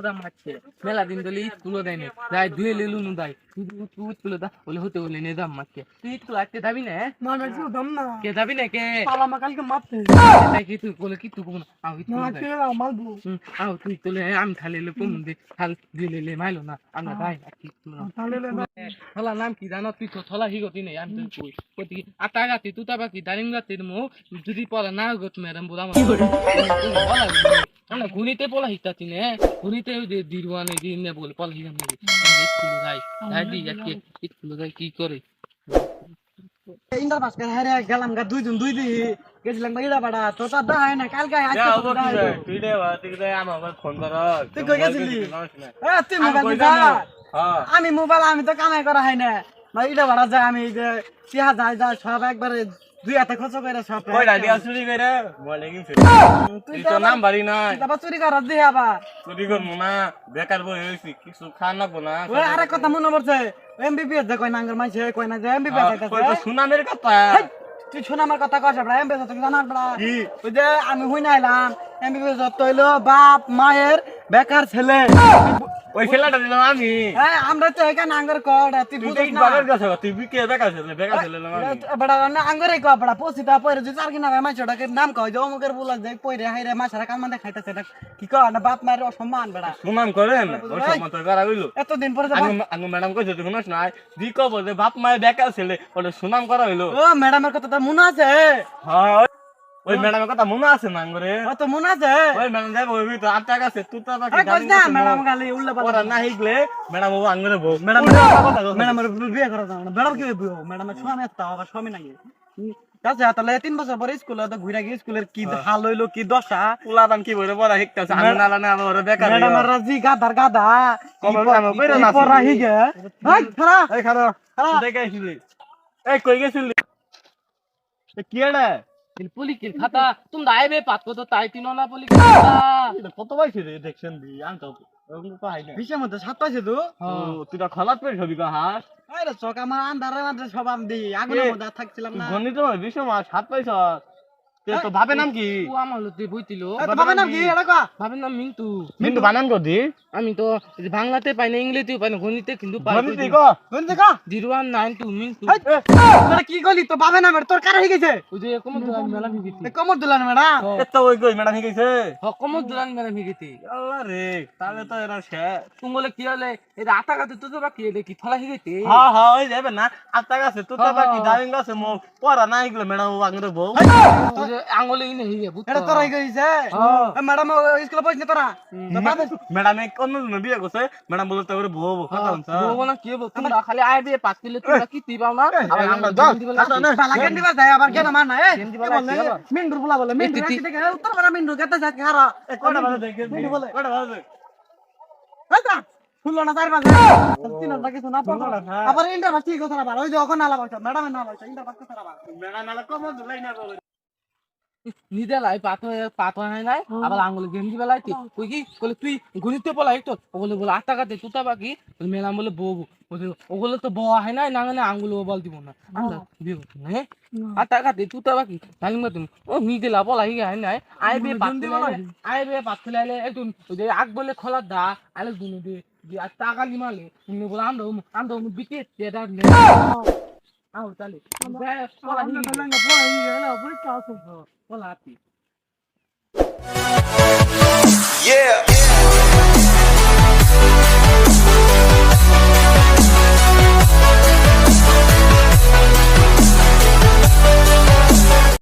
দাম মারছে মেলা দিন ধরে স্কুল দেয় না যাই ধুয়ে লেলু নু দাই তুই স্কুল দা বলে হতে বলে নে দাম মারছে তুই স্কুল আসতে যাবি না না না কিছু দাম না কে যাবি না কে পালা কালকে মারতে তাই কি তুই বলে কি তুই কোন আও স্কুল না যাই কে মারবো আও তুই তোলে আমি খালি লে কম দে খাল দিয়ে লে মাইলো না আমরা যাই কি তাহলে থলা নাম কি জানো তুই তো থলা হিগতি নেই আমি তো কই কতি আটা গাতি তুতা বাকি দারিম গাতি মো যদি পলা না গত ম্যাডাম বুড়া আমরা ঘুরিতে পলা হিতাতি নে ঘুরিতে দিরওয়ানে দিনে বল পলা হিগাম নেই স্কুল যাই যাই দি যাকে স্কুল যাই কি করে ইন্টার পাস করে হারে গেলাম গা দুই দিন গেছিলাম বাইরা বাড়া তো তা দাই না কালকে আজকে তুই দে তুই দে আমাকে ফোন কর তুই কই গেছিলি তুই মোবাইল দা আমি মোবাইল আমি তো কামাই করা হয় না ভাই এটা বাড়া যায় আমি যে টিহা যায় সব একবারে দুই হাতে খরচ করে সব কয়টা দিয়া চুরি করে বলে কি তুই তো নাম বাড়ি না তুই আবার চুরি কর দি আবার চুরি করব না বেকার বই হইছি কিছু খান না না ওই আরে কথা মনে পড়ছে এমবিবিএস দে কই নাঙ্গর মাইছে কই না যে এমবিবিএস আইতাছে কই তো সুনামের কথা তুই শোন আমার কথা কইছ বড় এমবিবিএস তুই জানাস বড় কি ওই যে আমি হই না আইলাম এমবিবিএস তো হইলো বাপ মায়ের বেকার ছেলে ওই ছেলেটা দিলাম আমি হ্যাঁ আমরা তো এখানে আঙ্গর কড তুই বুঝিস না বাবার কাছে তুই বিকে বেকার ছেলে না আমি বড় না আঙ্গরে কো বড় পসিটা পয়রে যে চার কিনা মাছটাকে নাম কই যে অমুকের বুলা যায় পয়রে হাইরে মাছরা কাম মানে খাইতাছে এটা কি কয় না বাপ মায়ের অসম্মান বড় সুনাম করেন ওই সম্মান তো করা হইলো এতদিন পরে আঙ্গু ম্যাডাম কইছে তুই শুনছ না দি কব যে বাপ মায়ের বেকার ছেলে ওটা সুনাম করা হইলো ও ম্যাডামের কথা তো মনে আছে হ্যাঁ ওই ম্যাডামের কথা মনে আছে না আঙ্গরে ও তো মনে আছে ওই ম্যাডাম যাইবো ওই তো 8 টাকা আছে তুই তো বাকি কইছ না ম্যাডাম গালি উল্লা পাল্টা ওরা না হিগলে ম্যাডাম ও আঙ্গরে বউ ম্যাডাম ম্যাডামের বিয়ে করা দাও না ম্যাডাম কি বিয়ে ম্যাডামের স্বামী আছে আবার স্বামী নাই কাছে তাহলে 3 বছর পরে স্কুলে তো ঘুরে গিয়ে স্কুলের কি হাল হইলো কি দশা পুলাদান কি বইরে পড়া শিখতাছে আমি নালা না ওরে বেকার ম্যাডামের রাজি গাদার গাদা কবে আমি কইরা না পড়া হিগে ভাই খারা এই খারো দেখে আসলি এই কই গেছিলি কি এডা পুলিশের খাতা তুমি আইবে পাত কত তাই তিনলা পুলিশ খাতা কত পাইছিস রে দেখছেন দি আনতো ওগুলো তো হাই না বিশের মধ্যে 7 পাইছে তো তুই তো খলাত পেয়ে ছবি কা হাস আরে চক আমার আন্ধারের মধ্যে সব আম দি আগুনের মধ্যে থাকছিলাম না গণিত বিশে মাস 7 পাইছ তে তো ভাবে নাম কি ও আমার লতে বইতিল বাবার নাম কি এটা কো ভাবের নাম মিন্টু মিন্টু বানান কর দি আমি তো বাংলাতে পাই না ইংলিশেও পাই না গণিতে কিন্তু পাই গণিতে কো 0192 মিন্টু তোরা কি কইলি তো বাবা নামের তোর কারে হই গেছে ওই যে কমর দুলান মেলা ভিগিতি কমর দুলান ম্যাডাম এত ওই কই ম্যাডাম ভিগিছে কমর দুলান মেলা ভিগিতি আল্লাহ রে তাহলে তো এরা সে তুমি বলে কি হলে এই আটা গাতে তো বাকি এলে কি ফলা হিগিতি হ্যাঁ হ্যাঁ ওই যাবে না আটা গাছে তো বাকি ডালিম গাছে মো পড়া নাই গেল ম্যাডাম আঙ্গুরে বউ আঙ্গুলে ইনে হিগে এটা তোর হই গইছে ম্যাডাম স্কুলে পড়ছ না তোরা ম্যাডাম কোন বিয়ে করছে ম্যাডাম বলে তো ওরে বউ কথা হচ্ছে বউ না কি বউ তোমরা খালি আই বিয়ে পাস দিলে তোমরা কি দিবাও না আমরা বালা কেন দিবা যায় আবার কেন মান না মিন্ডুর বলা বলে মিন্ডু কি দেখে উত্তর বলা মিন্ডু কত যায় খারা কোটা বলে দেখে মিন্ডু বলে কোটা বলে আচ্ছা শুনলো না তার বাজে তিন টাকা কিছু না পড়লো আবার ইন্টার বাস ঠিক কথা না ওই যে ওখানে নালা বসা ম্যাডামের নালা বসা ইন্টার বাস কথা না ম্যাডাম নালা কম ধুলাই না বলে নিদে লাই পাত হয় নাই আবার আঙ্গুলে গেম দিবে লাই কই কি বলে তুই গণিতে পলাই তো ওগুলো বলে 8 টাকা দে তুতা বাকি মেলাম বলে বউ ওগুলো তো বউ হয় নাই না মানে আঙ্গুলে বল দিব না আমরা দিব না 8 টাকা দে তুতা বাকি জানিম তুমি ও নিদে লা পলাই হয় নাই আইবে পাত লাইলে একদম ওই যে আগ বলে খোলা দা আলে দুনো দে যে 8 টাকা লিমালে তুমি বলে আমরা বিতে এটা নে আও তালে পলাই পলাই Hola a ti. Yeah.